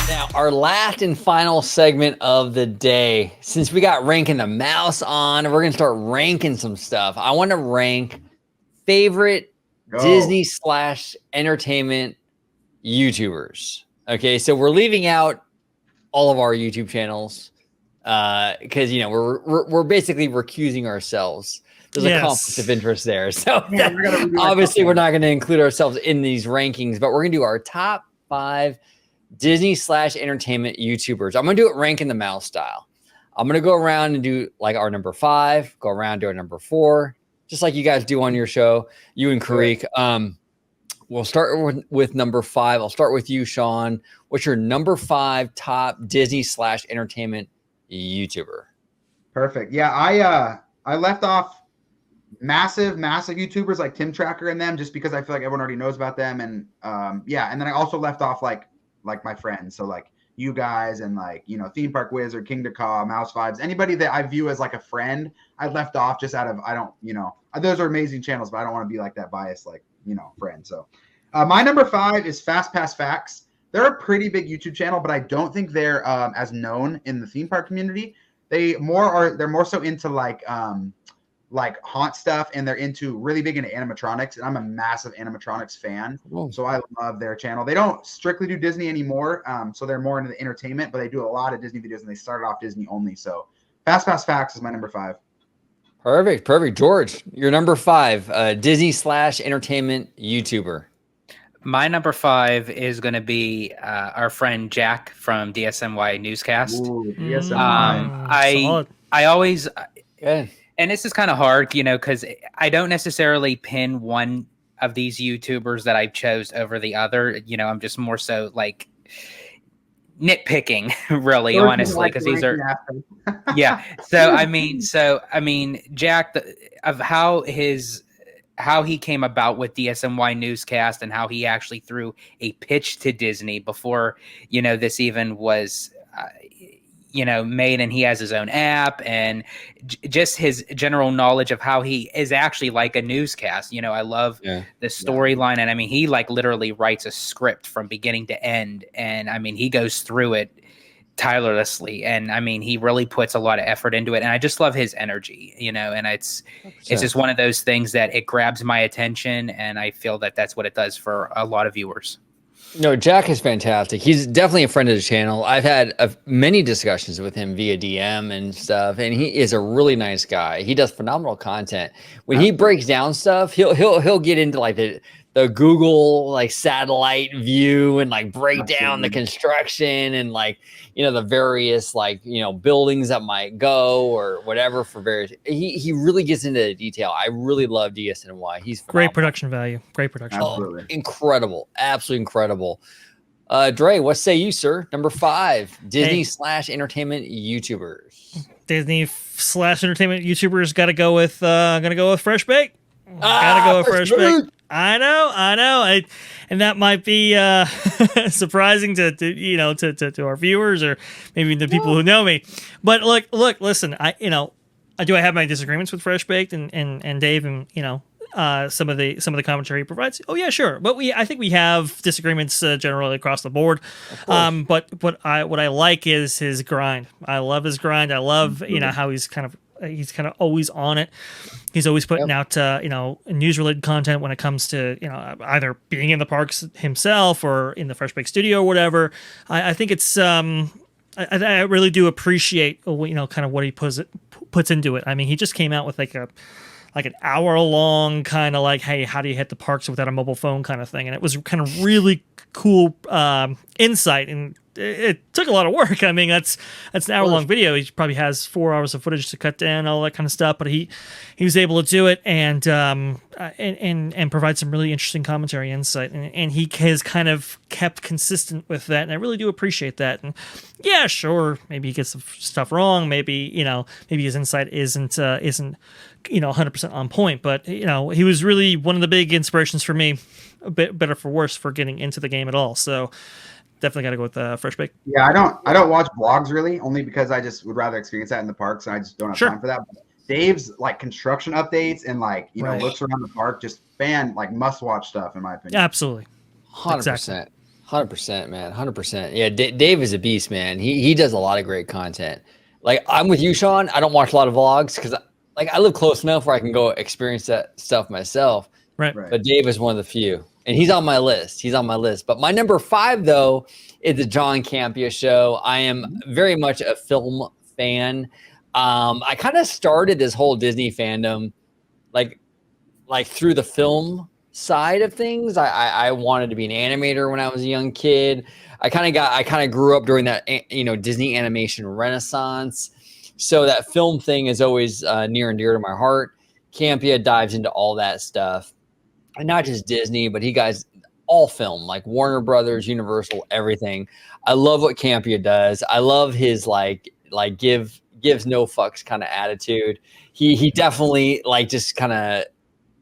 Now, our last and final segment of the day, since we got Ranking the Mouse on, we're going to start ranking some stuff. I want to rank favorite Disney / entertainment YouTubers. Okay, so we're leaving out all of our YouTube channels because, you know, we're basically recusing ourselves. There's a conflict of interest there. So obviously we're not going to include ourselves in these rankings, but we're going to do our top 5 Disney / entertainment YouTubers. I'm going to do it Ranking the Mouse style. I'm going to go around and do like our number 5, go around to our number 4, just like you guys do on your show, you and Karik. We'll start with number 5. I'll start with you, Sean. What's your number 5 top Disney / entertainment YouTuber? Perfect. Yeah, I left off massive YouTubers like Tim Tracker and them just because I feel like everyone already knows about them. And and then I also left off like my friends. So like you guys and like, you know, Theme Park Wizard, King Decaw, Mouse Vibes, anybody that I view as like a friend, I left off just out of, I don't, you know, those are amazing channels, but I don't want to be like that biased, like, you know, friend. So my number 5 is Fast Pass Facts. They're a pretty big YouTube channel, but I don't think they're as known in the theme park community. They're more so into like haunt stuff, and they're really big into animatronics, and I'm a massive animatronics fan. So I love their channel. They don't strictly do Disney anymore, so they're more into the entertainment, but they do a lot of Disney videos, and they started off Disney only. So Fast Pass Facts is my number 5. Perfect. George, your number 5 Disney / entertainment YouTuber. My number 5 is going to be our friend Jack from DSNY Newscast. Ooh, DSNY. I always, and this is kind of hard, you know, because I don't necessarily pin one of these YouTubers that I've chose over the other. You know, I'm just more so like nitpicking, really, honestly, because these are, So I mean, Jack, of how he came about with DSNY Newscast and how he actually threw a pitch to Disney before, you know, this even was, you know, made, and he has his own app, and just his general knowledge of how he is actually like a newscast. You know, I love the storyline, and I mean, he like literally writes a script from beginning to end, and I mean, he goes through it tirelessly, and I mean, he really puts a lot of effort into it, and I just love his energy, you know, and it's just one of those things that it grabs my attention, and I feel that that's what it does for a lot of viewers. No, Jack is fantastic. He's definitely a friend of the channel. I've had many discussions with him via DM and stuff, and he is a really nice guy. He does phenomenal content. When he breaks down stuff, he'll get into like the Google like satellite view and like break down the construction and like, you know, the various like, you know, buildings that might go or whatever for various. He really gets into the detail. I really love DSNY. He's phenomenal. Great production value. Great production. Absolutely. Incredible. Absolutely incredible. Dre, what say you, sir? Number 5, Disney / entertainment YouTubers. Disney / entertainment YouTubers got to go with Fresh Bake. Gotta go with Fresh Bake. I know. And that might be surprising to our viewers or maybe the people who know me. But look, listen, I have my disagreements with Fresh Baked and Dave, and you know, some of the commentary he provides. Oh yeah, sure. But I think we have disagreements generally across the board. But what I like is his grind. I love his grind. I love how he's kind of always on it. He's always putting out news related content when it comes to either being in the parks himself or in the Fresh Bake Studio or whatever. I think it's I really do appreciate kind of what he puts into it. I mean, he just came out with like an hour long kind of like, hey, how do you hit the parks without a mobile phone kind of thing, and it was kind of really cool insight, and it took a lot of work. I mean, that's an hour-long video. He probably has 4 hours of footage to cut down, all that kind of stuff. But he was able to do it and provide some really interesting commentary insight. And he has kind of kept consistent with that, and I really do appreciate that. And yeah, sure, maybe he gets some stuff wrong. Maybe his insight isn't 100% on point. But he was really one of the big inspirations for me, a bit better for worse, for getting into the game at all. So definitely got to go with Fresh Bake. Yeah, I don't watch vlogs really, only because I just would rather experience that in the parks, and I just don't have time for that. But Dave's like construction updates and like looks around the park, just must watch stuff in my opinion. Absolutely, 100%. 100%, man. 100%. Yeah, Dave is a beast, man. He does a lot of great content. Like, I'm with you, Sean. I don't watch a lot of vlogs because I live close enough where I can go experience that stuff myself. Right. But Dave is one of the few, and he's on my list. But my number 5 though is the John Campia show. I am very much a film fan. I kind of started this whole Disney fandom like through the film side of things. I wanted to be an animator when I was a young kid. I kind of grew up during that, Disney animation renaissance. So that film thing is always near and dear to my heart. Campia dives into all that stuff, and not just Disney, but he guys all film, like Warner Brothers, Universal, everything. I love what Campia does. I love his gives no fucks kind of attitude. He definitely just kind of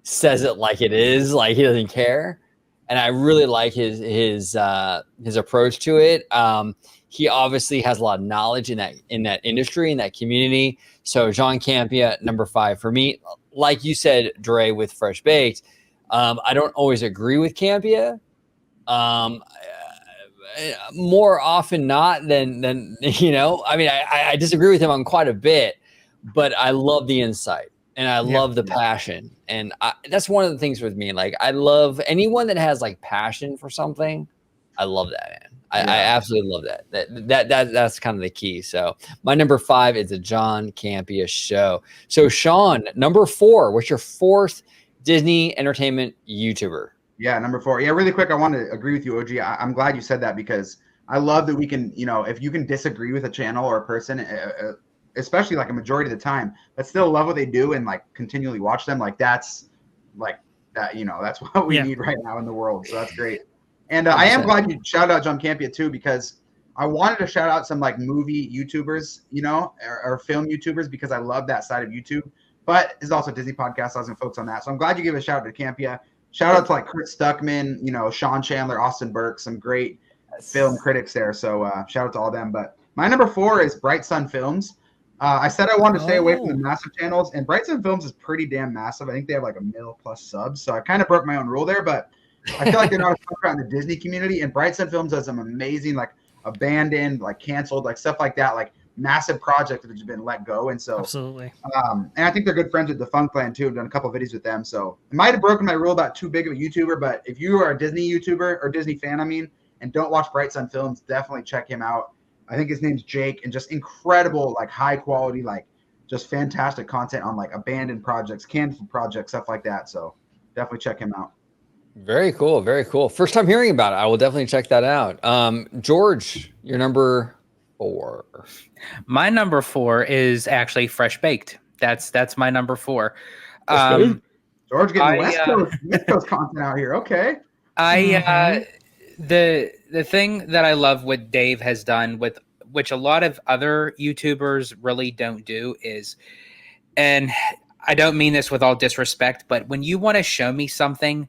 says it like it is, like he doesn't care, and I really like his approach to it. He obviously has a lot of knowledge in that industry, in that community. So John Campia, number 5 for me. Like you said, Dre, with Fresh Baked, I don't always agree with Campia. More often not than I disagree with him on quite a bit, but I love the insight. And I love the passion. And that's one of the things with me. Like, I love anyone that has passion for something. I love that, man. I absolutely love that. That's kind of the key. So my number 5 is the John Campia show. So Sean, number 4, what's your 4th Disney entertainment YouTuber? Yeah, number 4. Yeah, really quick, I want to agree with you, OG. I'm glad you said that because I love that we can, if you can disagree with a channel or a person, especially a majority of the time, but still love what they do and continually watch them. That's that's what we need right now in the world. So that's great. And I am glad you shout out John Campia too, because I wanted to shout out some movie YouTubers, or film YouTubers, because I love that side of YouTube. But it's also a Disney podcast. I was going to focus on that. So I'm glad you gave a shout out to Campia. Shout out to Kurt Stuckman, Sean Chandler, Austin Burke, some great film critics there. So shout out to all them. But my number 4 is Bright Sun Films. I said I wanted to stay away from the massive channels, and Bright Sun Films is pretty damn massive. I think they have 1 million+ subs. So I kind of broke my own rule there, but I feel like they're not a in the Disney community. And Bright Sun Films does some amazing, abandoned, canceled, stuff like that, massive projects that have been let go. And so absolutely. And I think they're good friends with Defunctland too. I've done a couple of videos with them. So I might have broken my rule about too big of a YouTuber, but if you are a Disney YouTuber or Disney fan, and don't watch Bright Sun Films, definitely check him out. I think his name's Jake, and just incredible, high quality, just fantastic content on abandoned projects, canceled projects, stuff like that. So definitely check him out. Very cool. Very cool. First time hearing about it. I will definitely check that out. George, your number 4. My number 4 is actually Fresh Baked. That's my number 4. George getting West Coast content out here. Okay. The thing that I love what Dave has done, with which a lot of other YouTubers really don't do, is, and I don't mean this with all disrespect, but when you want to show me something,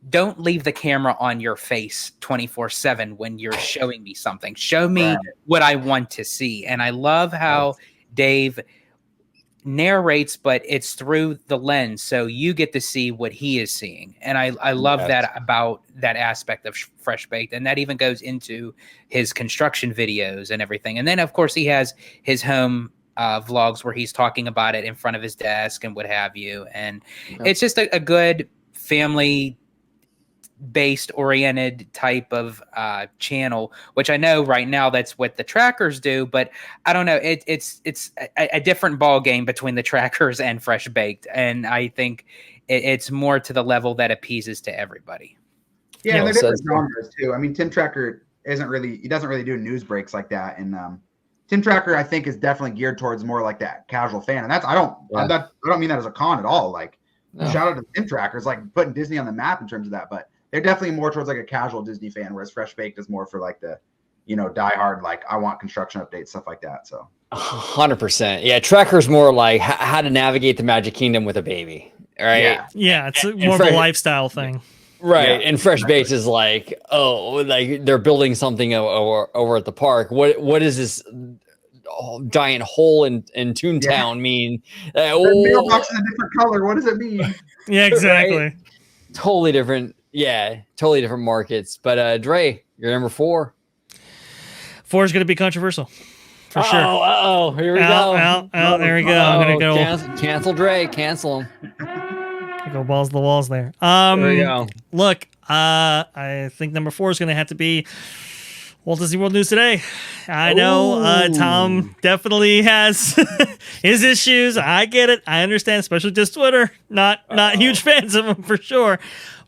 don't leave the camera on your face 24/7 when you're showing me something. Show me what I want to see. And I love how Dave narrates, but it's through the lens, so you get to see what he is seeing. And I love that about that aspect of Fresh Baked. And that even goes into his construction videos and everything. And then of course he has his home vlogs where he's talking about it in front of his desk and what have you. And it's just a good family based oriented type of channel, which I know right now that's what the trackers do, but I don't know, it's a different ball game between the trackers and Fresh Baked, and I think it's more to the level that appeases to everybody. Yeah, and they're different genres too. Tim Tracker doesn't really do news breaks like that, and Tim Tracker I think is definitely geared towards more that casual fan, and I don't mean that as a con at all. Shout out to Tim Trackers, putting Disney on the map in terms of that, but they're definitely more towards a casual Disney fan, whereas Fresh Baked is more for the, diehard, I want construction updates, stuff like that. So 100%. Yeah. Tracker's more how to navigate the Magic Kingdom with a baby. Right. Yeah. It's more of a lifestyle thing. Right. Yeah, and Fresh Baked is they're building something over at the park. What is this giant hole in Toontown mean? The mailbox is a different color. What does it mean? Yeah, exactly. Right? Totally different. Yeah, totally different markets. But Dre, You're number 4. 4 is going to be controversial. For sure. Oh, here we go. There we go. I'm going to go. Cancel Dre. Cancel him. Go balls to the walls there. There we go. Look, I think number 4 is going to have to be Walt Disney World News Today. I know Tom definitely has his issues. I get it. I understand, especially just Twitter. Not huge fans of him for sure.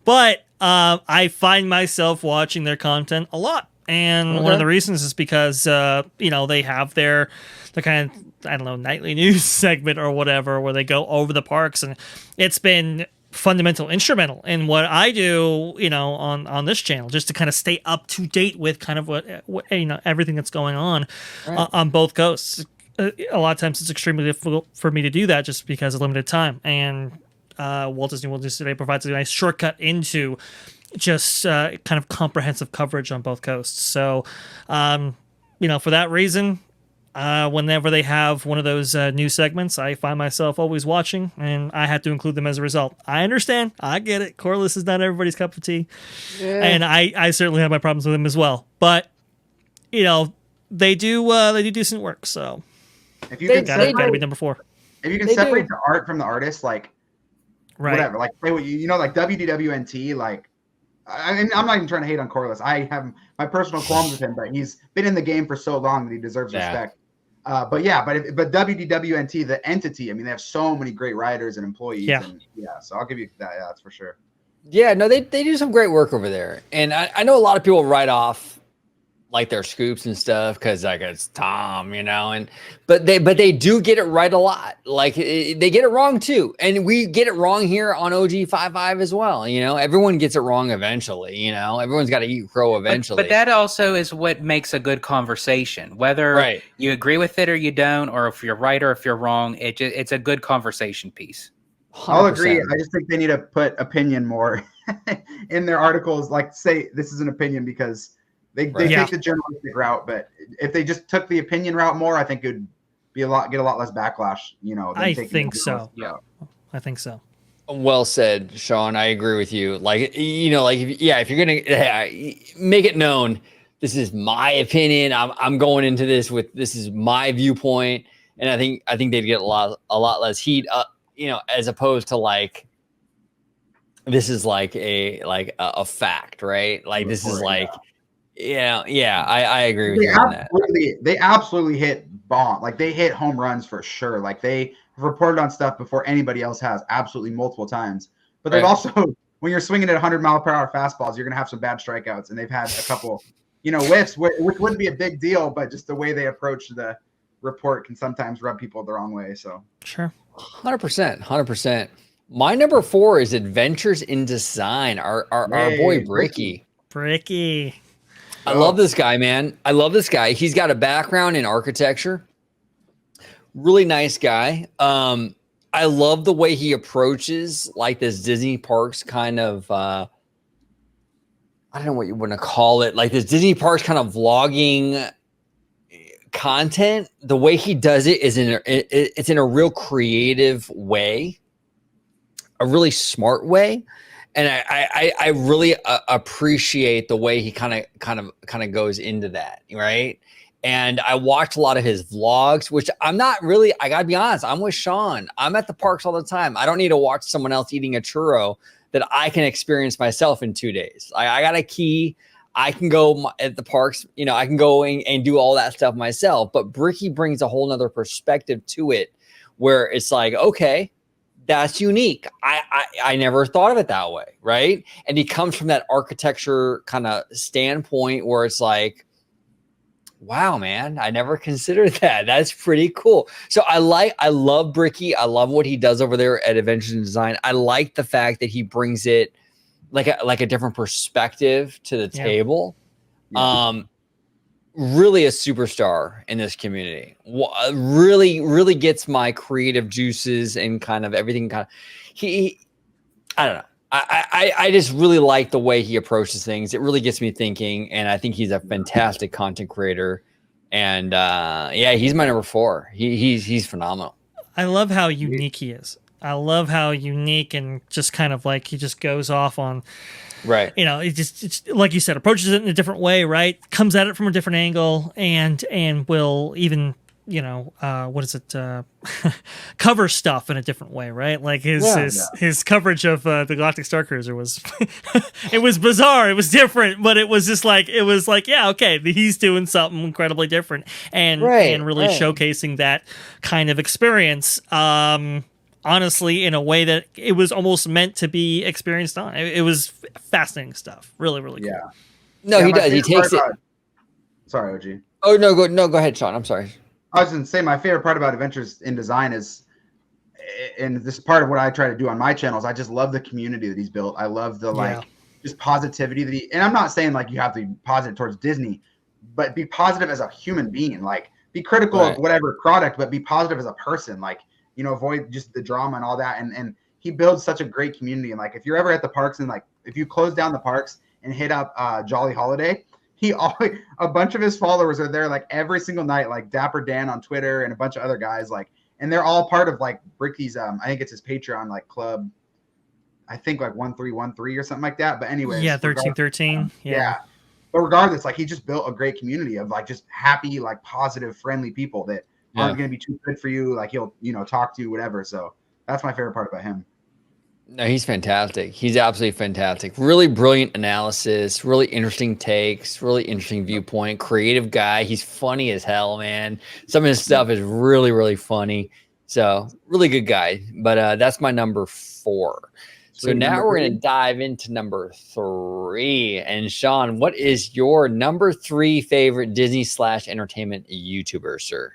But I find myself watching their content a lot. And one of the reasons is because, they have their kind of, I don't know, nightly news segment or whatever, where they go over the parks. And it's been instrumental in what I do, on this channel, just to kind of stay up to date with kind of what everything that's going on on both coasts. A lot of times it's extremely difficult for me to do that just because of limited time. And Walt Disney World News Today provides a nice shortcut into just kind of comprehensive coverage on both coasts. So, for that reason, whenever they have one of those news segments, I find myself always watching, and I have to include them as a result. I understand. I get it. Corliss is not everybody's cup of tea. Yeah. And I certainly have my problems with them as well. But, they do decent work. So if you can gotta be number 4. If you can separate the art from the artist, like whatever, like play what like WDWNT, like I'm not even trying to hate on Corliss. I have my personal qualms with him, but he's been in the game for so long that he deserves respect. But WDWNT, the entity, I mean, they have so many great writers and employees. Yeah. And so I'll give you that. Yeah, that's for sure. Yeah, no, they do some great work over there. And I know a lot of people write off like their scoops and stuff because like it's Tom, but they do get it right a lot. Like they get it wrong too, and we get it wrong here on OG55 as well. Everyone gets it wrong eventually. Everyone's got to eat crow eventually. But that also is what makes a good conversation. Whether you agree with it or you don't, or if you're right or if you're wrong, it's a good conversation piece. 100%. I'll agree. I just think they need to put opinion more in their articles. Like say this is an opinion because. They take the journalistic route, but if they just took the opinion route more, I think it would be get a lot less backlash. I think so. Yeah, I think so. Well said, Sean. I agree with you. Like if you're gonna make it known, this is my opinion. I'm going into this with this is my viewpoint, and I think they'd get a lot less heat. As opposed to like this is like a fact, right? Like this is like. Yeah, I agree with you on that. They absolutely hit bomb. Like they hit home runs for sure. Like they have reported on stuff before anybody else has, absolutely multiple times. But they've also, when you're swinging at 100-mile-per-hour fastballs, you're gonna have some bad strikeouts, and they've had a couple, whiffs, which wouldn't be a big deal, but just the way they approach the report can sometimes rub people the wrong way. So sure, 100%. My number 4 is Adventures in Design. Our boy Bricky. I love this guy, man. I love this guy. He's got a background in architecture. Really nice guy. I love the way he approaches like this Disney parks kind of, I don't know what you want to call it. Like this Disney parks kind of vlogging content. The way he does it is it's in a real creative way, a really smart way. And I really appreciate the way he kind of goes into that, right? And I watch a lot of his vlogs, which I'm not really. I gotta be honest. I'm with Sean. I'm at the parks all the time. I don't need to watch someone else eating a churro that I can experience myself in 2 days. I got a key. I can go at the parks. I can go and do all that stuff myself. But Bricky brings a whole nother perspective to it, where it's like, okay. That's unique. I never thought of it that way, right? And he comes from that architecture kind of standpoint where it's like, wow, man, I never considered that. That's pretty cool. So I love Bricky. I love what he does over there at Adventures in Design. I like the fact that he brings it like a different perspective to the table. Yeah. Really a superstar in this community. Really gets my creative juices and kind of everything. I don't know. I just really like the way he approaches things. It really gets me thinking, and I think he's a fantastic content creator. And he's my number 4. He's phenomenal. I love how unique he is. I love how unique and just kind of like he just goes off on, right. You know, it's like you said, approaches it in a different way, right? Comes at it from a different angle, and will even, you know, what is it? Cover stuff in a different way, right? Like his coverage of the Galactic Star Cruiser was, it was bizarre. It was different, but it was just like, yeah, okay, he's doing something incredibly different, and really showcasing that kind of experience. Honestly, in a way that it was almost meant to be experienced on. It was fascinating stuff. Really, really cool. Yeah. No, he does. He takes it. Sorry, OG. Oh, no, go ahead, Sean. I'm sorry. I was going to say my favorite part about Adventures in Design is, and this is part of what I try to do on my channels, I just love the community that he's built. I love the just positivity that and I'm not saying like you have to be positive towards Disney, but be positive as a human being. Like be critical of whatever product, but be positive as a person. Like, you know, avoid just the drama and all that. And he builds such a great community. And like, if you're ever at the parks and like, if you close down the parks and hit up Jolly Holiday, a bunch of his followers are there like every single night, like Dapper Dan on Twitter and a bunch of other guys, like, and they're all part of like Bricky's, I think it's his Patreon, like club, I think like 1313 or something like that. But anyways. Yeah. 1313. Yeah. But regardless, like he just built a great community of like just happy, like positive, friendly people that aren't going to be too good for you. Like he'll, you know, talk to you, whatever. So that's my favorite part about him. No, he's fantastic. He's absolutely fantastic. Really brilliant analysis, really interesting takes, really interesting viewpoint, creative guy. He's funny as hell, man. Some of his stuff is really, really funny. So really good guy. But that's my number 4. So now we're going to dive into number 3. And Sean, what is your number 3 favorite Disney/entertainment YouTuber, sir?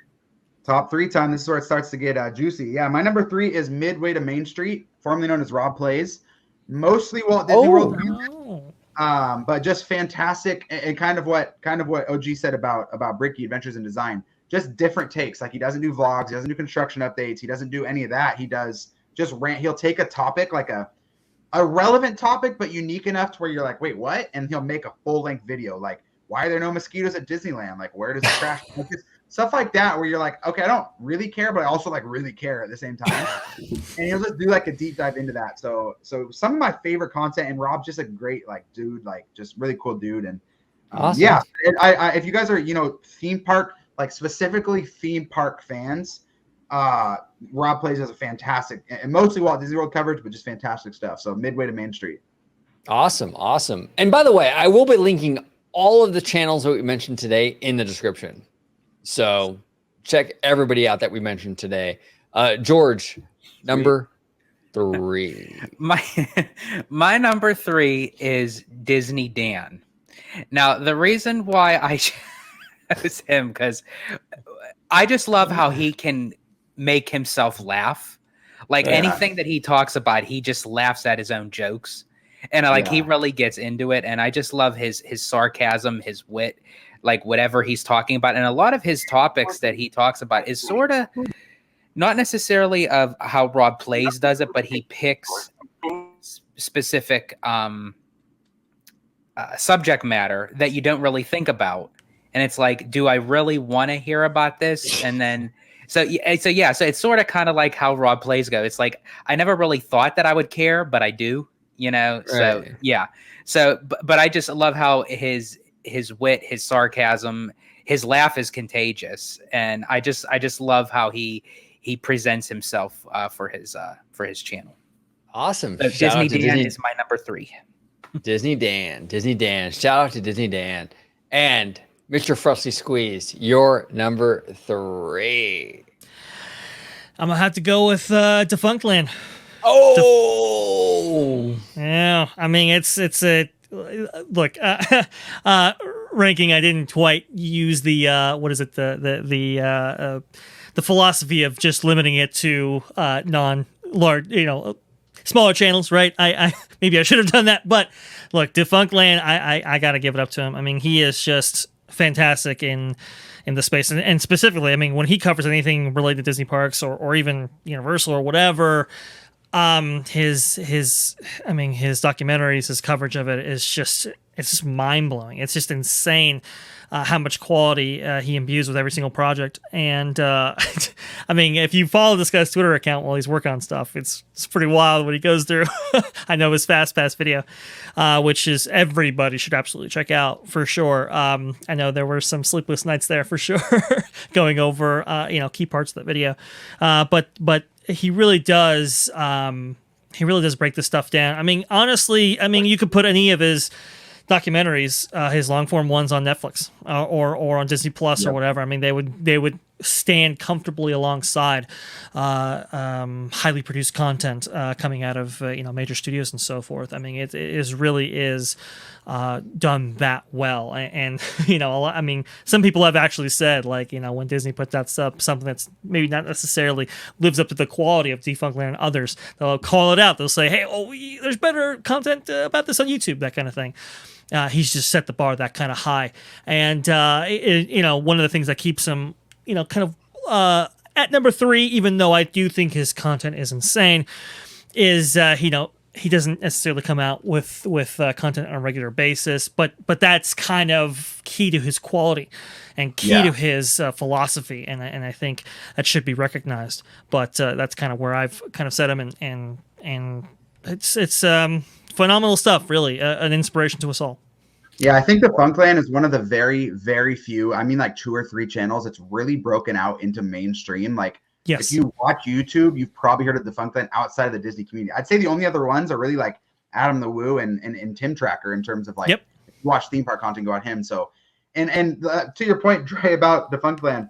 Top 3 time. This is where it starts to get juicy. Yeah, my number 3 is Midway to Main Street, formerly known as Rob Plays. Mostly Walt Disney World music, but just fantastic. And kind of what OG said about Bricky Adventures in Design. Just different takes. Like he doesn't do vlogs, he doesn't do construction updates, he doesn't do any of that. He does just rant. He'll take a topic, like a relevant topic, but unique enough to where you're like, wait, what? And he'll make a full-length video, like, why are there no mosquitoes at Disneyland? Like, where does it crash? Stuff like that, where you're like, okay, I don't really care, but I also like really care at the same time. And he'll just do like a deep dive into that. So some of my favorite content, and Rob's just a great like dude, like just really cool dude. And awesome. Yeah, and I if you guys are, you know, theme park, like specifically theme park fans, Rob Plays as a fantastic, and mostly Walt Disney World coverage, but just fantastic stuff. So Midway to Main Street. Awesome. And by the way, I will be linking all of the channels that we mentioned today in the description. So check everybody out that we mentioned today. George, number 3. My number 3 is Disney Dan. Now, the reason why I chose him, because I just love how he can make himself laugh. Like anything that he talks about, he just laughs at his own jokes. And he really gets into it. And I just love his sarcasm, his wit, like whatever he's talking about. And a lot of his topics that he talks about is sort of not necessarily of how Rob Plays does it, but he picks specific subject matter that you don't really think about. And it's like, do I really want to hear about this? And then, so it's sort of kind of like how Rob Plays go. It's like, I never really thought that I would care, but I do, you know? So, right. Yeah. So, but I just love how his wit, his sarcasm, his laugh is contagious. And I just love how he presents himself for his channel. Awesome. So Disney Dan is my number 3. Disney Dan. Shout out to Disney Dan. And Mr. Frosty Squeeze, your number 3. I'm gonna have to go with Defunctland. Oh, yeah. I mean, it's a look. Ranking. I didn't quite use the the philosophy of just limiting it to non-large, smaller channels, right? I maybe I should have done that, but look, Defunctland, I gotta give it up to him. I mean, he is just fantastic in the space, and specifically, I mean, when he covers anything related to Disney parks or even Universal or whatever, his documentaries, his coverage of it is just it's just mind blowing. It's just insane how much quality he imbues with every single project. And I mean, if you follow this guy's Twitter account while he's working on stuff, it's pretty wild what he goes through. I know his Fast Pass video, which is everybody should absolutely check out for sure. I know there were some sleepless nights there for sure, going over key parts of that video. But he really does. He really does break this stuff down. I mean, honestly, you could put any of his documentaries, his long form ones, on Netflix or on Disney Plus or whatever. I mean, they would stand comfortably alongside highly produced content coming out of major studios and so forth. I mean, it really is done that well. And I mean, some people have actually said, like, when Disney puts out something that's maybe not necessarily lives up to the quality of Defunctland and others, they'll call it out. They'll say, hey, there's better content about this on YouTube, that kind of thing. He's just set the bar that kind of high. And one of the things that keeps him kind of at number 3, even though I do think his content is insane, is he doesn't necessarily come out with content on a regular basis, but that's kind of key to his quality and key to his philosophy, and I think that should be recognized. But that's kind of where I've kind of set him, and it's phenomenal stuff, really, an inspiration to us all. Yeah, I think Defunctland is one of the very, very few, I mean, like 2 or 3 channels that's really broken out into mainstream. Like, if you watch YouTube, you've probably heard of Defunctland outside of the Disney community. I'd say the only other ones are really like Adam the Woo and Tim Tracker, in terms of like, if you watch theme park content, go on him. So, and to your point, Dre, about Defunctland,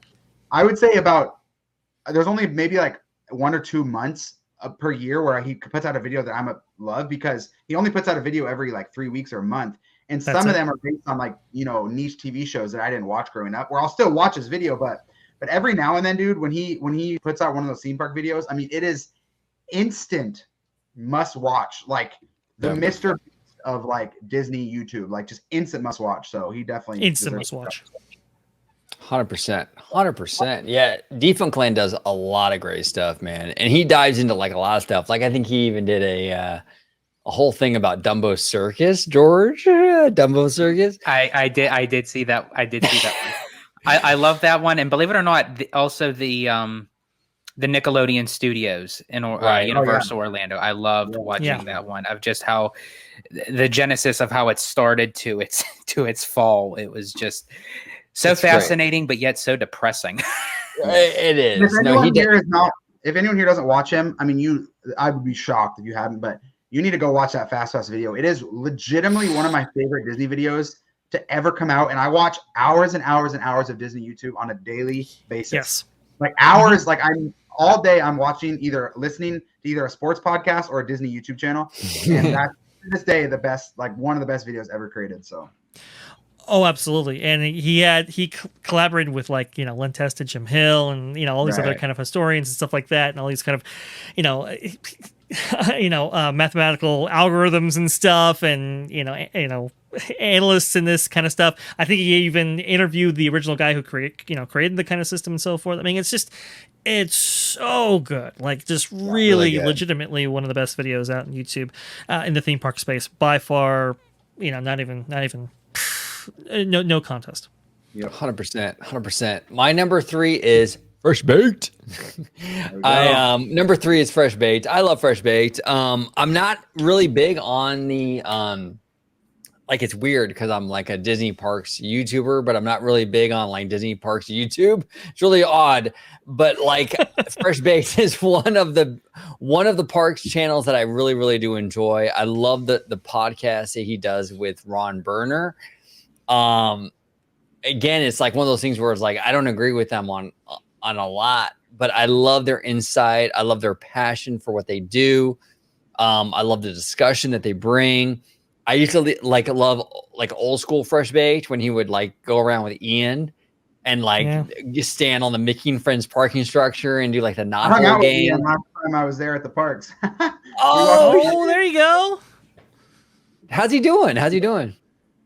I would say there's only maybe like 1 or 2 months per year where he puts out a video that I'm a love, because he only puts out a video every like 3 weeks or a month. And some of them are based on like, niche TV shows that I didn't watch growing up, where I'll still watch his video, but every now and then, dude, when he puts out one of those theme park videos, I mean, it is instant must watch, like the Mr. Beast of like Disney YouTube, like just instant must watch. So he definitely instant must watch. 100%. Yeah, Defunctland does a lot of great stuff, man, and he dives into like a lot of stuff. Like, I think he even did a whole thing about Dumbo Circus, George. Dumbo Circus. I did see that. I did see that one. I love that one, and believe it or not, also the Nickelodeon Studios in Universal Orlando. I loved watching that one, of just how the genesis of how it started to its fall. It was just so fascinating, but yet so depressing. It is. If anyone here doesn't watch him, I mean, I would be shocked if you hadn't, but you need to go watch that Fast Pass video. It is legitimately one of my favorite Disney videos to ever come out, and I watch hours and hours and hours of Disney YouTube on a daily basis. Yes, like hours. Like, I'm all day I'm listening to either a sports podcast or a Disney YouTube channel, and that's to this day the best, like one of the best videos ever created. So. Oh, absolutely. And he collaborated with like, Len Testa, Jim Hill, and, all these other kind of historians and stuff like that. And all these kind of, mathematical algorithms and stuff, and, analysts and this kind of stuff. I think he even interviewed the original guy who created the kind of system and so forth. I mean, it's so good. Like, just really legitimately one of the best videos out on YouTube in the theme park space by far. Not even. No contest. Yeah, 100%. My number 3 is Fresh Baked. Number 3 is Fresh Baked. I love Fresh Baked. I'm not really big on the like, it's weird because I'm like a Disney Parks YouTuber, but I'm not really big on like Disney Parks YouTube. It's really odd, but like Fresh Baked is one of the parks channels that I really, really do enjoy. I love the podcast that he does with Ron Berner. Again, it's like one of those things where it's like, I don't agree with them on a lot, but I love their insight. I love their passion for what they do. I love the discussion that they bring. I used to love old school Fresh Baked when he would like go around with Ian and just stand on the Mickey and Friends parking structure and do like the knothole game. Last time I was there at the parks. Oh, there you go. How's he doing?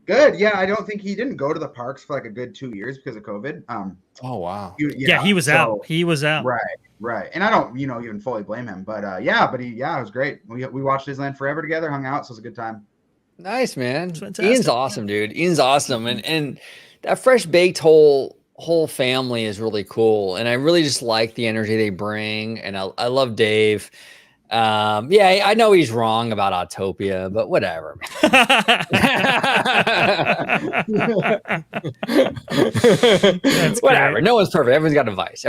Good. Yeah, I don't think he didn't go to the parks for like a good 2 years because of COVID. Oh wow. He was out. He was out. Right. And I don't, even fully blame him, but it was great. We watched Disneyland Forever together, hung out, so it was a good time. Nice, man. fantastic. Ian's awesome, dude. Ian's awesome, and that Fresh Baked whole family is really cool, and I really just like the energy they bring, and I love Dave. Yeah, I know he's wrong about Autopia, but whatever. Whatever. Great. No one's perfect. Everyone's got a vice.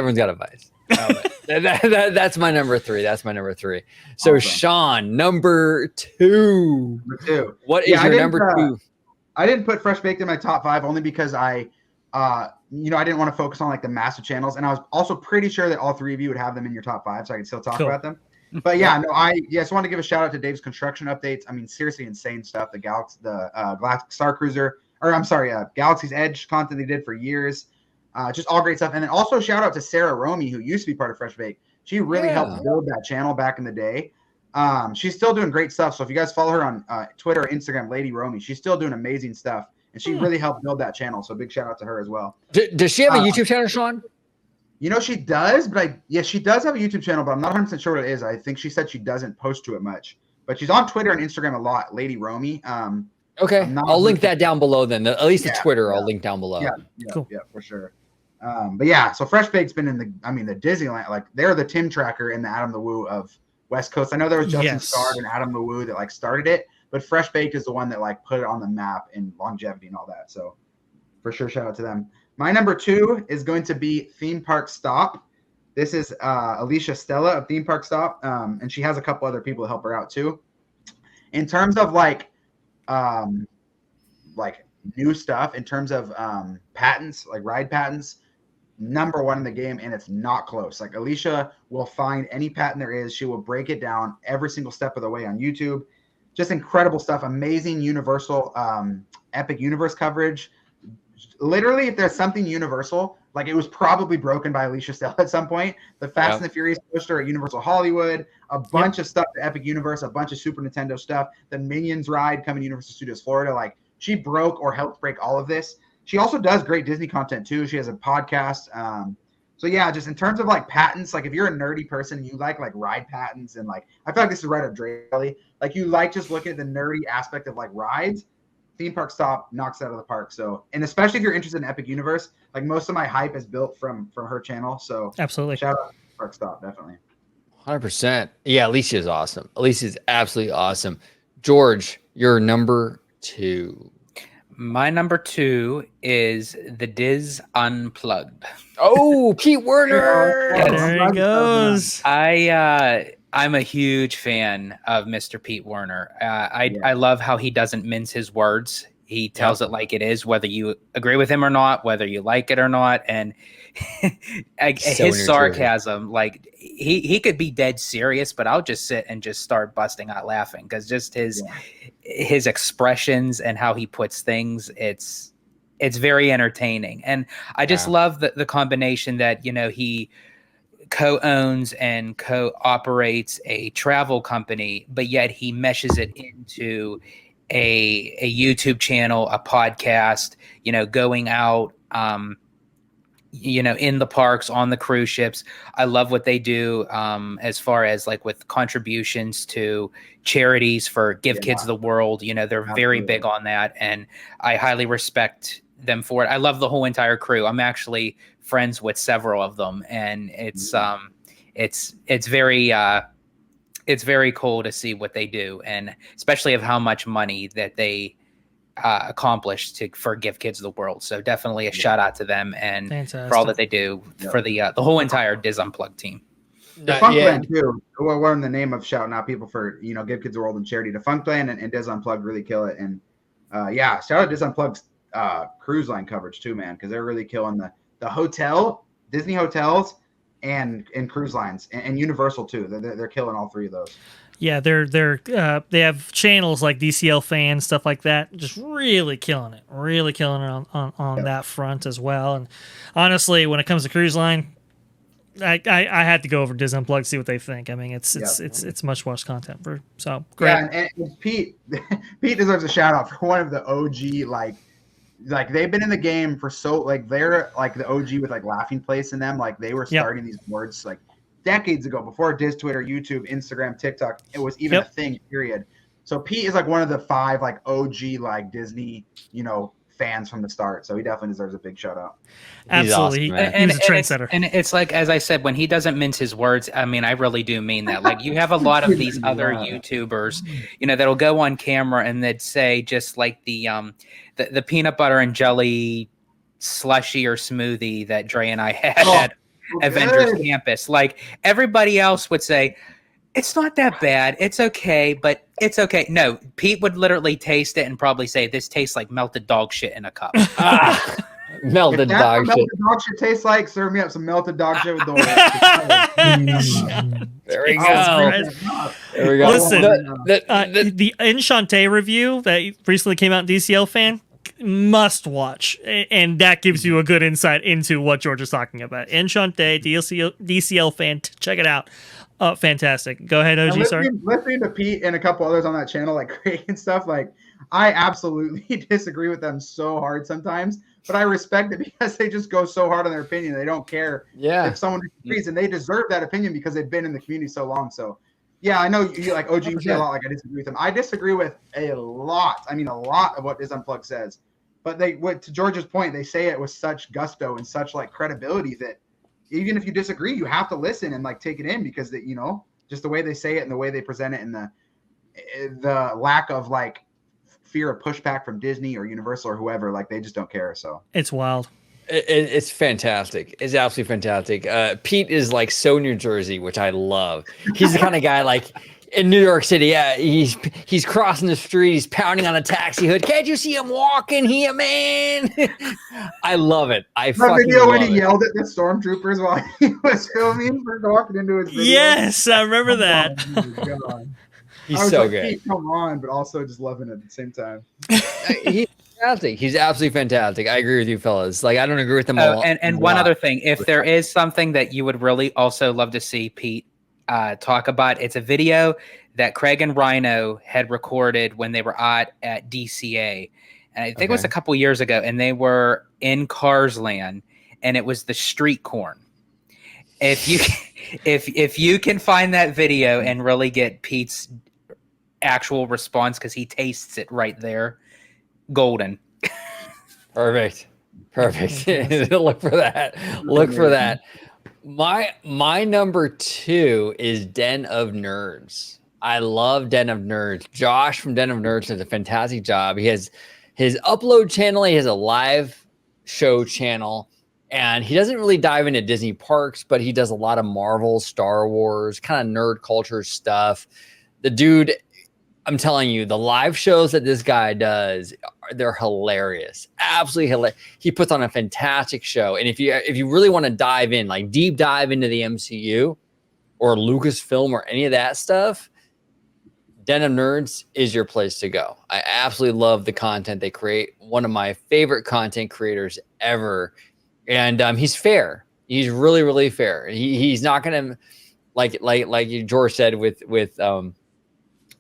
That's my number 3. That's my number 3. So awesome. Sean, number 2. Number 2. What is your number 2? I didn't put Fresh Baked in my top 5 only because I didn't want to focus on like the massive channels, and I was also pretty sure that all 3 of you would have them in your top 5, so I could still talk about them. But yeah, no, I just want to give a shout out to Dave's construction updates. I mean, seriously insane stuff. The Galactic Star Cruiser, Galaxy's Edge content they did for years. Just all great stuff. And then also shout out to Sarah Romey, who used to be part of Fresh Bake. She really helped build that channel back in the day. She's still doing great stuff. So if you guys follow her on Twitter or Instagram, Lady Romey, she's still doing amazing stuff. And she really helped build that channel. So big shout out to her as well. Does she have a YouTube channel, Sean? You know, she does, but she does have a YouTube channel, but I'm not 100% sure what it is. I think she said she doesn't post to it much, but she's on Twitter and Instagram a lot, Lady Romey. Okay, I'll link that down below then. At least the Twitter, I'll link down below. Cool. Yeah, for sure. But yeah, so Fresh Baked's been in the Disneyland, like they're the Tim Tracker and the Adam the Woo of West Coast. I know there was Justin Starr and Adam the Woo that like started it, but Fresh Baked is the one that like put it on the map in longevity and all that. So for sure, shout out to them. My number 2 is going to be Theme Park Stop. This is Alicia Stella of Theme Park Stop, and she has a couple other people to help her out too. In terms of like new stuff, in terms of patents, like ride patents, number 1 in the game, and it's not close. Like Alicia will find any patent there is. She will break it down every single step of the way on YouTube. Just incredible stuff. Amazing Universal Epic Universe coverage. Literally, if there's something Universal, like it was probably broken by Alicia Stella at some point. The Fast and the Furious poster at Universal Hollywood, a bunch of stuff at Epic Universe, a bunch of Super Nintendo stuff, the Minions ride coming to Universal Studios Florida. Like she broke or helped break all of this. She also does great Disney content too. She has a podcast. So yeah, just in terms of like patents, like if you're a nerdy person, you like ride patents, and like I feel like this is right up Dre's alley. Like you like just looking at the nerdy aspect of like rides. Theme Park Stop knocks it out of the park. So, and especially if you're interested in Epic Universe, like most of my hype is built from her channel. So absolutely, shout out to Theme Park Stop, definitely. 100%. Yeah, Alicia is awesome. Alicia is absolutely awesome. George, your number 2. My number 2 is the Diz Unplugged. Oh, Pete Werner. There he goes. I'm a huge fan of Mr. Pete Werner. I love how he doesn't mince his words. He tells it like it is, whether you agree with him or not, whether you like it or not. And his sarcasm, like he could be dead serious, but I'll just sit and just start busting out laughing because just his expressions and how he puts things, it's very entertaining. And I just love the combination that, you know, he co-owns and co-operates a travel company, but yet he meshes it into a YouTube channel, a podcast, you know, going out, you know, in the parks, on the cruise ships. I love what they do as far as like with contributions to charities for Give Kids the World. You know, they're very big on that, and I highly respect them for it. I love the whole entire crew. I'm actually friends with several of them, and it's very cool to see what they do, and especially of how much money that they accomplished for Give Kids the World. So definitely a shout out to them and for all that they do for the whole entire Diz Unplugged team. Defunctland too. We're in the name of shouting out people for, you know, Give Kids the World and charity. Defunctland and Diz Unplugged really kill it. And shout out Diz Unplugged's cruise line coverage too, man, because they're really killing the hotel, Disney hotels, and cruise lines, and Universal too. They're killing all 3 of those. Yeah, they have channels like DCL Fan, stuff like that, just really killing it on that front as well. And honestly, when it comes to cruise line, I had to go over Disney Unplugged to see what they think. I mean, it's much watched content for, so great. Yeah, and Pete deserves a shout out for one of the OG like they've been in the game for so, like they're like the OG with like Laughing Place in them. Like they were starting these boards like decades ago, before Diz, Twitter, YouTube, Instagram, TikTok, it was even a thing, period. So Pete is like one of the 5 like OG like Disney, fans from the start. So he definitely deserves a big shout out. Absolutely. Awesome, He's a trendsetter. And it's like, as I said, when he doesn't mince his words, I mean, I really do mean that. Like, you have a lot of these other YouTubers, that'll go on camera and they'd say just like the peanut butter and jelly slushy or smoothie that Dre and I had at Avengers Campus. Like, everybody else would say, it's not that bad. It's okay, but it's okay. No, Pete would literally taste it and probably say, this tastes like melted dog shit in a cup. Melted dog shit. Melted dog shit tastes like, serve me up some melted dog shit with the There we go. There we go. Listen, the Enchante review that recently came out in DCL fan, must watch, and that gives you a good insight into what George is talking about. Enchante, DCL fan, check it out. Fantastic. Go ahead, OG. Listening to Pete and a couple others on that channel, like creating stuff, like I absolutely disagree with them so hard sometimes, but I respect it because they just go so hard on their opinion. They don't care if someone disagrees, and they deserve that opinion because they've been in the community so long. So, yeah, I know you like OG. You say a lot. Like I disagree with them. I disagree with a lot. I mean, a lot of what Unplugged says. But to George's point, they say it with such gusto and such like credibility that even if you disagree, you have to listen and like take it in because just the way they say it and the way they present it and the lack of like fear of pushback from Disney or Universal or whoever, like they just don't care. So it's wild. It's fantastic. It's absolutely fantastic. Pete is like so New Jersey, which I love. He's the kind of guy like in New York City. Yeah, he's crossing the street. He's pounding on a taxi hood. Can't you see him walking here, man? I love it. I fucking video love when he it. yelled at the stormtroopers while he was filming for walking into his video. Yes, I remember that. He's so like, good. Hey, come on, but also just loving it at the same time. He's fantastic. He's absolutely fantastic. I agree with you, fellas. Like I don't agree with them all. And one other thing, if there is something that you would really also love to see Pete talk about, it's a video that Craig and Rhino had recorded when they were at DCA, and I think it was a couple years ago, and they were in Cars Land, and it was the street corn. If you can find that video and really get Pete's actual response because he tastes it right there, golden. Perfect. Look for that. My number 2 is Den of Nerds. I love Den of Nerds. Josh from Den of Nerds does a fantastic job. He has his upload channel. He has a live show channel, and he doesn't really dive into Disney parks, but he does a lot of Marvel, Star Wars, kind of nerd culture stuff. The dude, I'm telling you, the live shows that this guy does, they're hilarious. Absolutely hilarious. He puts on a fantastic show. And if you really want to dive in, like deep dive into the MCU or Lucasfilm or any of that stuff, Den of Nerds is your place to go. I absolutely love the content they create. One of my favorite content creators ever. And he's fair. He's really, really fair. He's not going to, like George said with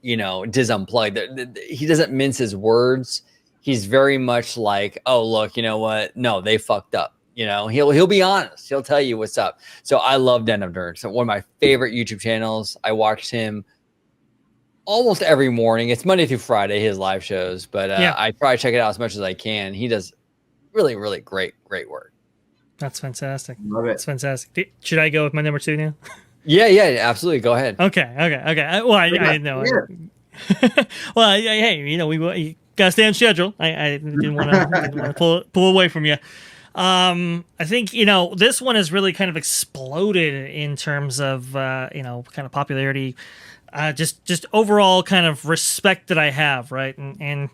Diz Unplugged. He doesn't mince his words. He's very much like, oh, look, you know what? No, they fucked up. He'll be honest. He'll tell you what's up. So I love Den of Nerds. So one of my favorite YouTube channels. I watch him almost every morning. It's Monday through Friday, his live shows. But I try to check it out as much as I can. He does really, really great work. That's fantastic. Love it. That's fantastic. Should I go with my number 2 now? Yeah, absolutely. Go ahead. Okay. Well, I didn't know. Well, hey, we got to stay on schedule. I didn't want to pull away from you. I think this one has really kind of exploded in terms of kind of popularity, just overall kind of respect that I have, right? And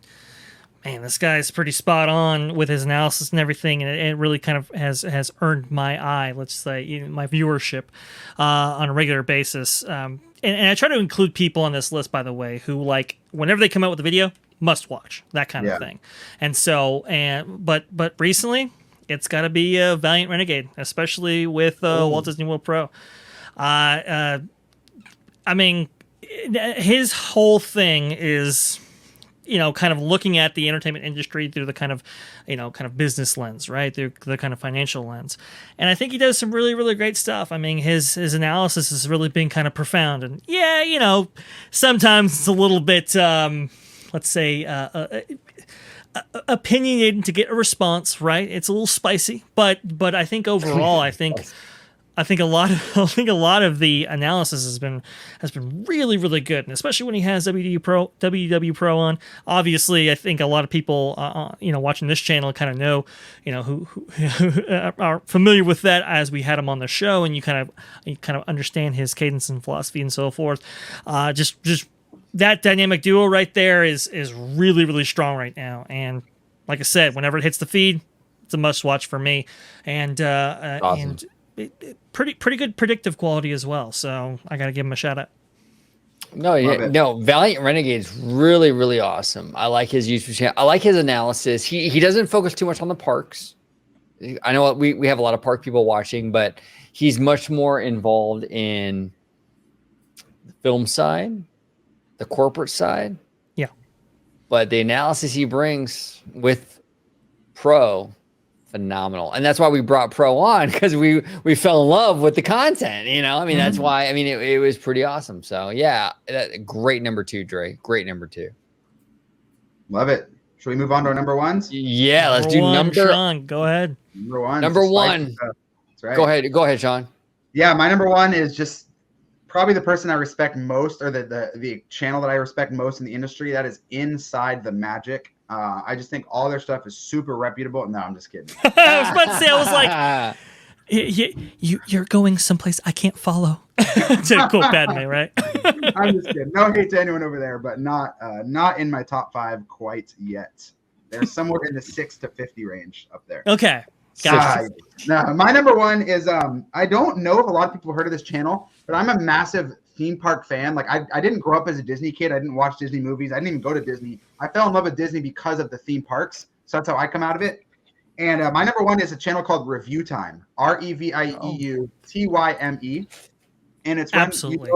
man, this guy's pretty spot on with his analysis and everything, and it really kind of has earned my eye, let's say, my viewership on a regular basis. And I try to include people on this list, by the way, who like whenever they come out with a video, must watch that kind of thing. And so, but recently, it's got to be Valiant Renegade, especially with Walt Disney World Pro. I mean, his whole thing is kind of looking at the entertainment industry through the kind of business lens, right? Through the kind of financial lens. And I think he does some really, really great stuff. I mean, his analysis has really been kind of profound. And yeah, sometimes it's a little bit, let's say, opinionated to get a response, right? It's a little spicy, but I think overall, I think a lot of the analysis has been really, really good, and especially when he has WDW Pro on. Obviously, I think a lot of people, watching this channel kind of know, who are familiar with that as we had him on the show, and you kind of understand his cadence and philosophy and so forth. Just that dynamic duo right there is really, really strong right now, and like I said, whenever it hits the feed, it's a must watch for me, and awesome. and pretty good predictive quality as well. So I got to give him a shout out. No, Valiant Renegade's really, really awesome. I like his YouTube channel. I like his analysis. He doesn't focus too much on the parks. I know we have a lot of park people watching, but he's much more involved in the film side, the corporate side. Yeah. But the analysis he brings with Pro, phenomenal. And that's why we brought Pro on, because we fell in love with the content, I mean, that's why, I mean, it was pretty awesome. So yeah, great number 2, Dre. Great number 2. Love it. Should we move on to our number ones? Yeah, let's do Sean, go ahead. Number 1. Number 1. That's right. Go ahead, Sean. Yeah, my number 1 is just probably the person I respect most, or the channel that I respect most in the industry. That is Inside the Magic. I just think all their stuff is super reputable. No, I'm just kidding. I was about to say, I was like, you're going someplace I can't follow. To quote Padme, right? I'm just kidding. No hate to anyone over there, but not in my top 5 quite yet. They're somewhere in the 6 to 50 range up there. Okay. Gotcha. No, my number 1 is I don't know if a lot of people have heard of this channel, but I'm a massive theme park fan. Like I didn't grow up as a Disney kid. I didn't watch Disney movies. I didn't even go to Disney. I fell in love with Disney because of the theme parks. So that's how I come out of it. And my number 1 is a channel called ReviewTyme, ReviewTyme, and it's absolutely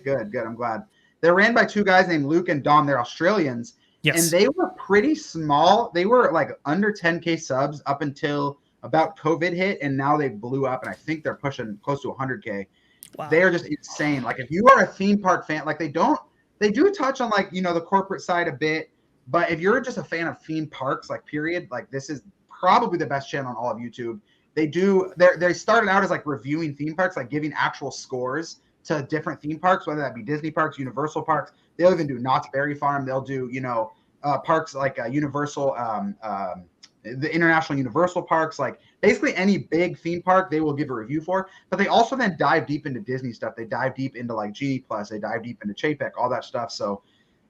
good. I'm glad. They're ran by 2 guys named Luke and Dom. They're Australians. Yes. And they were pretty small. They were like under 10K subs up until about COVID hit, and now they blew up, and I think they're pushing close to 100K. Wow. They are just insane. Like if you are a theme park fan, like they do touch on like, the corporate side a bit, but if you're just a fan of theme parks, like period, like this is probably the best channel on all of YouTube. They started out as like reviewing theme parks, like giving actual scores to different theme parks, whether that be Disney parks, Universal parks. They'll even do Knott's Berry Farm. They'll do, parks like Universal, the International Universal parks, like basically any big theme park they will give a review for. But they also then dive deep into Disney stuff. They dive deep into like Genie Plus. They dive deep into Chapek, all that stuff. So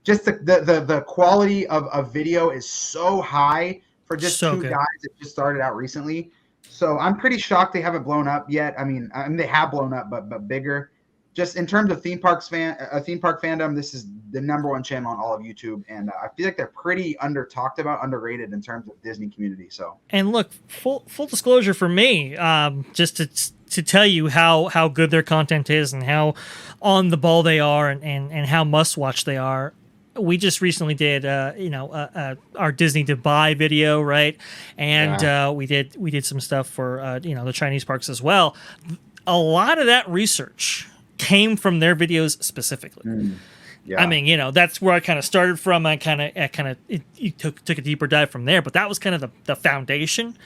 just the quality of video is so high for just so 2 guys that just started out recently. So I'm pretty shocked they haven't blown up yet. I mean they have blown up, but bigger. Just in terms of theme park fandom, this is the number 1 channel on all of YouTube, and I feel like they're pretty talked about, underrated in terms of Disney community. So, and look, full disclosure for me, just to tell you how good their content is and how on the ball they are, and how must watch they are. We just recently did, our Disney Dubai video, right? And we did some stuff for the Chinese parks as well. A lot of that research came from their videos specifically. Yeah. I mean, that's where I kind of started from. I kind of took a deeper dive from there, but that was kind of the foundation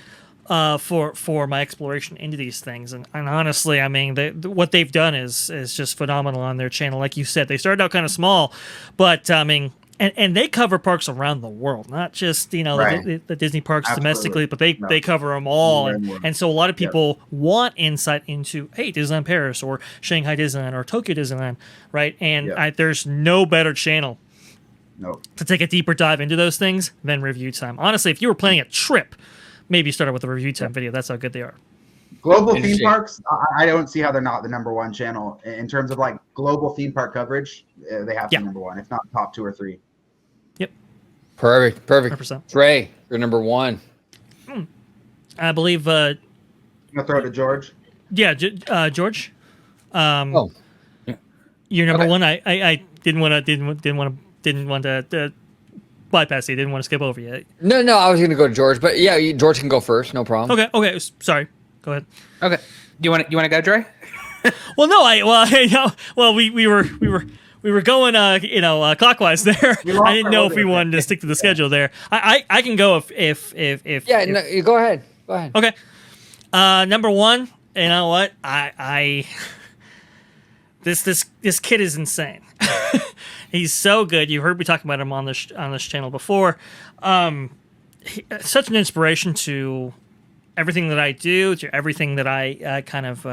for my exploration into these things. And honestly, I mean, what they've done is just phenomenal on their channel. Like you said, they started out kind of small, but I mean, and they cover parks around the world, not just the Disney parks domestically, but they cover them all. And so a lot of people want insight into Disneyland Paris or Shanghai Disneyland or Tokyo Disneyland, right? And there's no better channel to take a deeper dive into those things than ReviewTyme. Honestly, if you were planning a trip, maybe start with a ReviewTyme video. That's how good they are. Global theme parks, I don't see how they're not the number 1 channel in terms of like global theme park coverage. They have to be number 1, if not top 2 or 3. Yep. Perfect. 100%. Trey, you're number 1. I believe. You gonna throw it to George? Yeah, George. You're number 1. I didn't want to bypass you. Didn't want to skip over you. No, I was going to go to George, but yeah, George can go first. No problem. Okay. Sorry. Go ahead. Okay. You want to go, Dre? Well, no, we were going, clockwise there. I didn't know if we wanted to stick to the schedule there. I can go if. Yeah, no, you go ahead. Go ahead. Okay. Number one, you know what? This kid is insane. He's so good. You heard me talking about him on this channel before. Such an inspiration to everything that I do, to everything that I kind of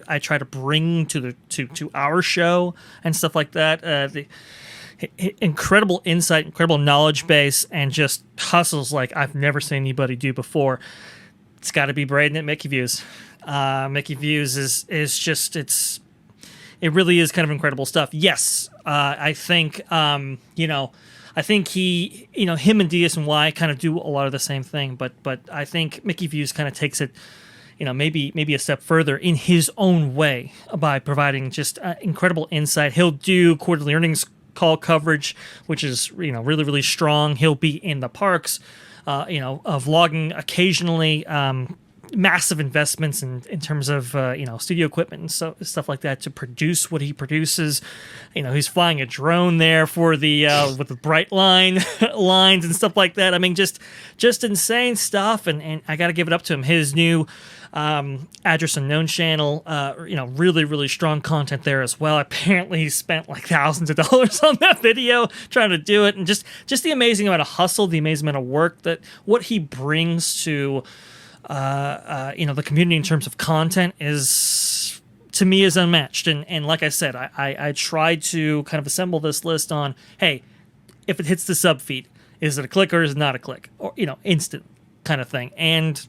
I try to bring to our show and stuff like that. The incredible insight, incredible knowledge base, and just hustles like I've never seen anybody do before. It's got to be Braden at Mickey Views. Mickey Views is just it really is kind of incredible stuff. Yes, I think I think he, him and DSNY kind of do a lot of the same thing, but I think Mickey Views kind of takes it, maybe a step further in his own way by providing just incredible insight. He'll do quarterly earnings call coverage, which is, really, really strong. He'll be in the parks, vlogging occasionally, massive investments in terms of studio equipment and stuff like that to produce what he produces. He's flying a drone there for the with the bright lines and stuff like that. I mean, just insane stuff, and I got to give it up to him. His new Address Unknown channel, really strong content there as well. Apparently he spent like thousands of dollars on that video trying to do it, and just the amazing amount of hustle, the amazing amount of work that what he brings to the community in terms of content is, to me, is unmatched. And like I said, I tried to kind of assemble this list on, hey, if it hits the sub feed, is it a click or is it not a click? Or, instant kind of thing. And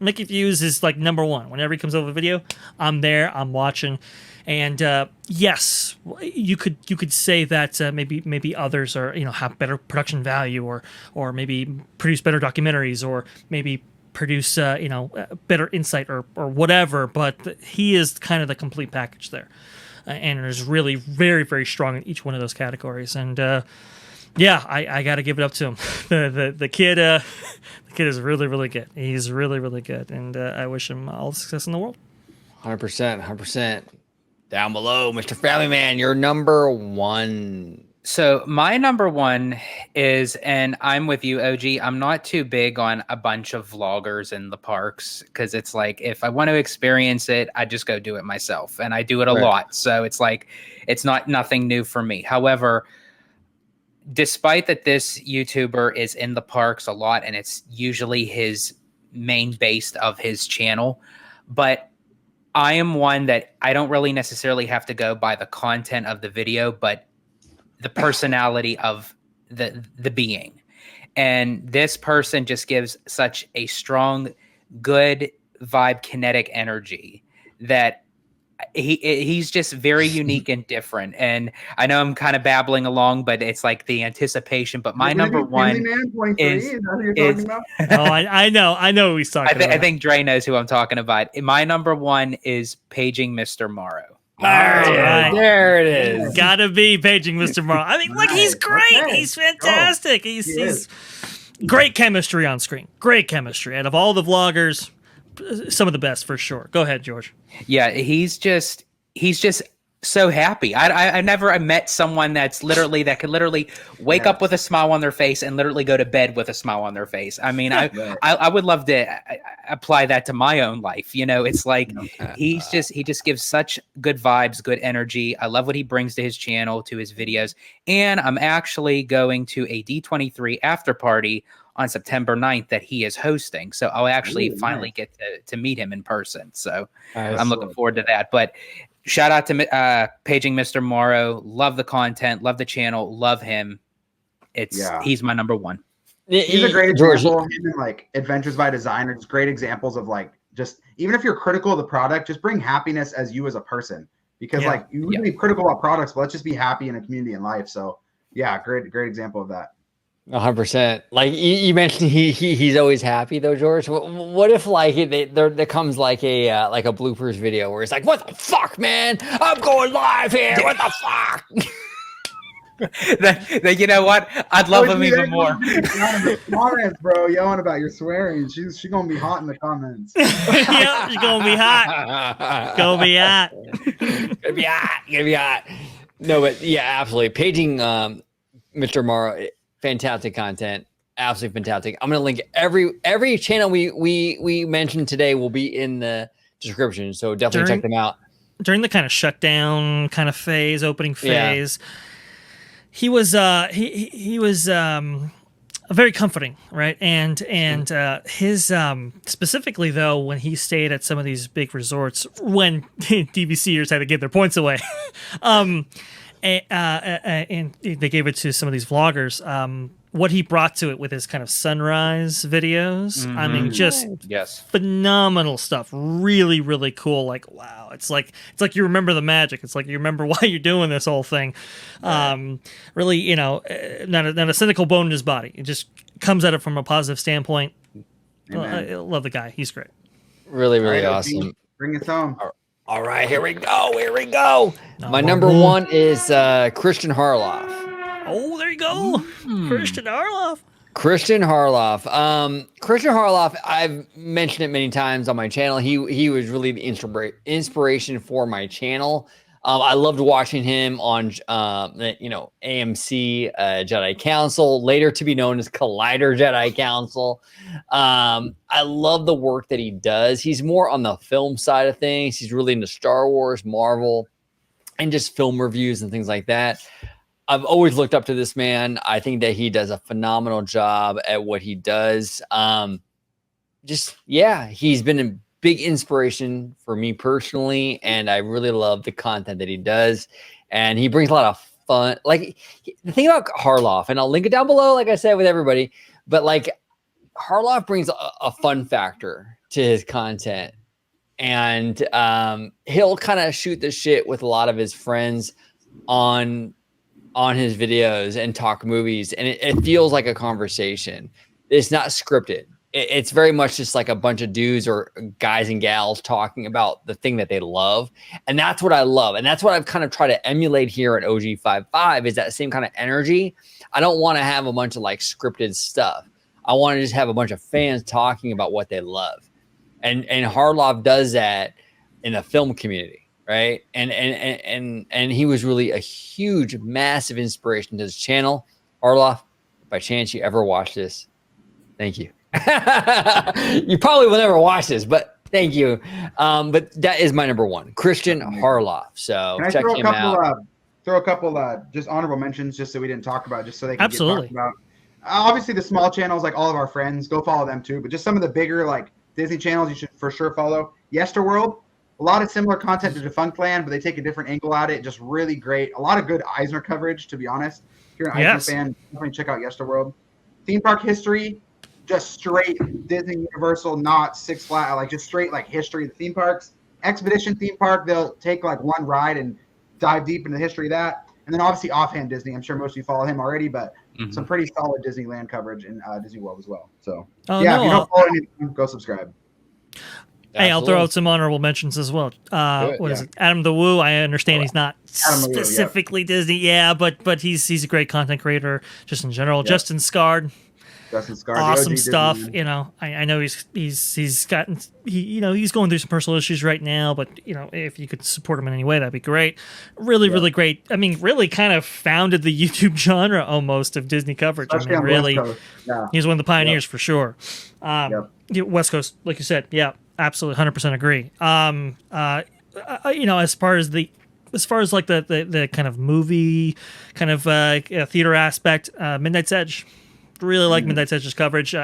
Mickey Views is like number one. Whenever he comes over a video, I'm there, I'm watching. And yes, you could say that maybe others are, have better production value or maybe produce better documentaries or maybe produce better insight or whatever, but he is kind of the complete package there, and is really very, very strong in each one of those categories. And I got to give it up to him. The kid is really, really good. He's really, really good, and I wish him all the success in the world. 100%. Down below, Mr. Family Man, you're number one. So my number one is, and I'm with you, OG, I'm not too big on a bunch of vloggers in the parks, because it's like, if I want to experience it, I just go do it myself, and I do it a lot. So it's like, it's nothing new for me. However, despite that this YouTuber is in the parks a lot, and it's usually his main base of his channel, but I am one that I don't really necessarily have to go by the content of the video, but the personality of the being. And this person just gives such a strong, good vibe, kinetic energy that he's just very unique and different. And I know I'm kind of babbling along, but it's like the anticipation. But my number one is I know who he's talking about. I think Dre knows who I'm talking about. My number one is Paging Mr. Morrow. There it is. Gotta be Paging Mr. Morrow. I mean, he's great. Okay. He's fantastic. He's great chemistry on screen. Great chemistry. Out of all the vloggers, some of the best for sure. Go ahead, George. Yeah, he's just so happy. I never met someone that could literally wake up with a smile on their face and literally go to bed with a smile on their face. I mean, I would love to apply that to my own life. It's like he just gives such good vibes, good energy. I love what he brings to his channel, to his videos. And I'm actually going to a D23 after party on September 9th that he is hosting. So I'll actually finally get to meet him in person. So I'm looking forward to that. But shout out to Paging Mr. Morrow. Love the content, love the channel, love him. He's my number one. He's a great example. Him and like Adventures by Design are just great examples of like, just even if you're critical of the product, just bring happiness as you as a person. Because like you can be critical about products, but let's just be happy in a community and life. So yeah, great example of that. 100%. Like you mentioned, he's always happy though, George. What if like there comes like a bloopers video where it's like, what the fuck, man? I'm going live here. What the fuck? You know what? I'd love him even more. Comments, bro, yelling about your swearing. She's gonna be hot in the comments. Yeah, she's gonna be hot. Gonna be hot. Gonna be hot. No, but yeah, absolutely. Paging Mr. Morrow, fantastic content. Absolutely fantastic. I'm gonna link every channel we mentioned today will be in the description. So definitely check them out. During the kind of shutdown kind of phase, opening phase. Yeah. He was very comforting, right? And his specifically though, when he stayed at some of these big resorts, when DVCers had to give their points away, and they gave it to some of these vloggers. What he brought to it with his kind of sunrise videos, I mean, just phenomenal stuff. Really, really cool. Like, wow, it's like you remember the magic. It's like you remember why you're doing this whole thing. Really, you know, not a cynical bone in his body. It just comes at it from a positive standpoint. I love the guy. He's great. Really, really awesome. Bring us home. All right, here we go. My number one is Christian Harloff. Oh, there you go. Christian Harloff. Christian Harloff, I've mentioned it many times on my channel. He was really the inspiration for my channel. I loved watching him on, AMC Jedi Council, later to be known as Collider Jedi Council. I love the work that he does. He's more on the film side of things. He's really into Star Wars, Marvel, and just film reviews and things like that. I've always looked up to this man. I think that he does a phenomenal job at what he does. He's been a big inspiration for me personally, and I really love the content that he does. And he brings a lot of fun. Like, the thing about Harloff, and I'll link it down below, like I said, with everybody, but like, Harloff brings a fun factor to his content. And he'll kind of shoot the shit with a lot of his friends on his videos and talk movies, and it feels like a conversation. It's not scripted. It's very much just like a bunch of dudes or guys and gals talking about the thing that they love, and that's what I love, and that's what I've kind of tried to emulate here at OG55 is that same kind of energy. I don't want to have a bunch of like scripted stuff. I want to just have a bunch of fans talking about what they love, and Harloff does that in the film community. Right. And he was really a huge, massive inspiration to his channel. Harloff, if by chance you ever watch this, thank you. You probably will never watch this, but thank you. But that is my number one, Christian Harloff. So check him out. Throw a couple just honorable mentions just so we didn't talk about, just so they can Absolutely. get talked about. Obviously the small channels, like all of our friends, go follow them too. But just some of the bigger like Disney channels you should for sure follow. Yesterworld. A lot of similar content to Defunctland, but they take a different angle at it. Just really great. A lot of good Eisner coverage, to be honest. If you're an Eisner fan, definitely check out Yesterworld. Theme park history, just straight Disney Universal, not Six Flags, like just straight like history of the theme parks. Expedition Theme Park, they'll take like one ride and dive deep into the history of that. And then obviously Offhand Disney. I'm sure most of you follow him already, but some pretty solid Disneyland coverage in Disney World as well. So if you don't follow anything, go subscribe. Hey, I'll throw out some honorable mentions as well. What is it? Adam the Woo. I understand he's not specifically Disney, but he's a great content creator just in general. Yep. Justin Scard. Awesome stuff. Disney. You know, I know he's gotten he's going through some personal issues right now, but if you could support him in any way, that'd be great. Really great. I mean, really kind of founded the YouTube genre almost of Disney coverage. Especially I mean, really, he's one of the pioneers for sure. West Coast, like you said, absolutely, 100% agree. As far as like the kind of movie, kind of theater aspect, Midnight's Edge. Really like Midnight's Edge's coverage.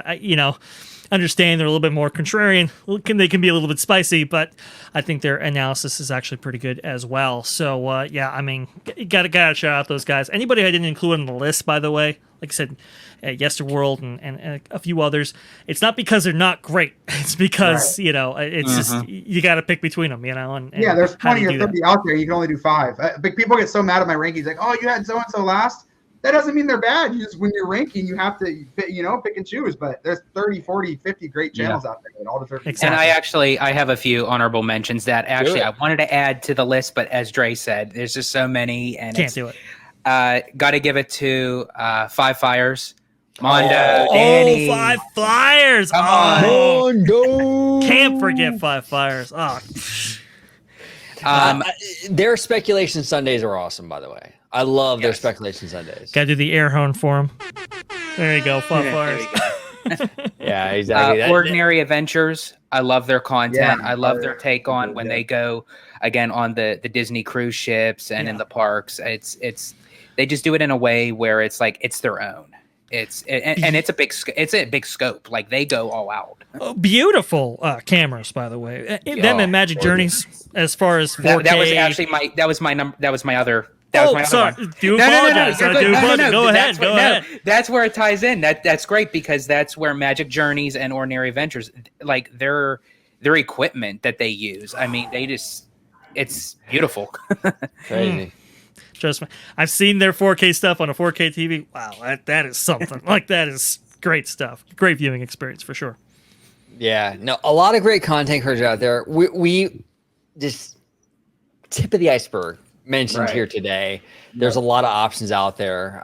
Understand they're a little bit more contrarian. They can be a little bit spicy, but I think their analysis is actually pretty good as well. So I mean, gotta shout out those guys. Anybody I didn't include on the list, by the way, like I said, Yesterworld and a few others. It's not because they're not great. It's because it's just you got to pick between them. And there's 20 or 30 out there. You can only do 5. But people get so mad at my rankings, like, oh, you had so and so last. That doesn't mean they're bad. When you're ranking, you have to pick and choose. But there's 30, 40, 50 great channels out there that all deserve. Exactly. And I have a few honorable mentions that actually I wanted to add to the list, but as Dre said, there's just so many, and can't do it. Got to give it to Five Fires. Mondo, Danny. Five Fires. Come on. Mondo. Can't forget Five Fires. Oh. Their speculation Sundays are awesome, by the way. I love their speculation Sundays. Gotta do the air horn for him. There you go, Five Fires. Yeah, exactly. Ordinary Adventures. I love their content. I love their take on when they go again on the Disney cruise ships and in the parks. It's they just do it in a way where it's like it's their own. It's a big scope. Like they go all out. Beautiful cameras, by the way. Them and Magic Journeys, as far as 4K. That was actually my other. Sorry. One. Do apologize. Go ahead. That's where it ties in. That's great because that's where Magic Journeys and Ordinary Adventures, like their equipment that they use. I mean, it's beautiful. Crazy. Trust me, I've seen their 4K stuff on a 4K TV. Wow, that is something. Like that is great stuff. Great viewing experience for sure. Yeah, no, a lot of great content creators out there. We just tip of the iceberg mentioned here today. There's a lot of options out there.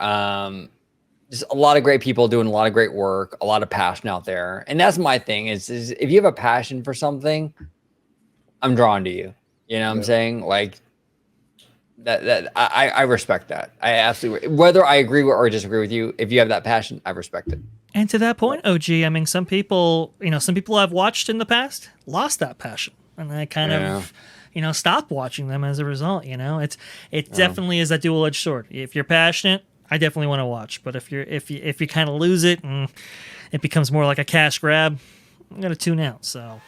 Just a lot of great people doing a lot of great work, a lot of passion out there. And that's my thing is if you have a passion for something, I'm drawn to you. You know what I'm saying? Like that I respect that. I absolutely, whether I agree with or disagree with you, if you have that passion, I respect it. And to that point, OG, I mean, some people I've watched in the past lost that passion, and I kind of, stopped watching them as a result. It definitely is that dual-edged sword. If you're passionate, I definitely want to watch, but if you kind of lose it and it becomes more like a cash grab, I'm gonna tune out. So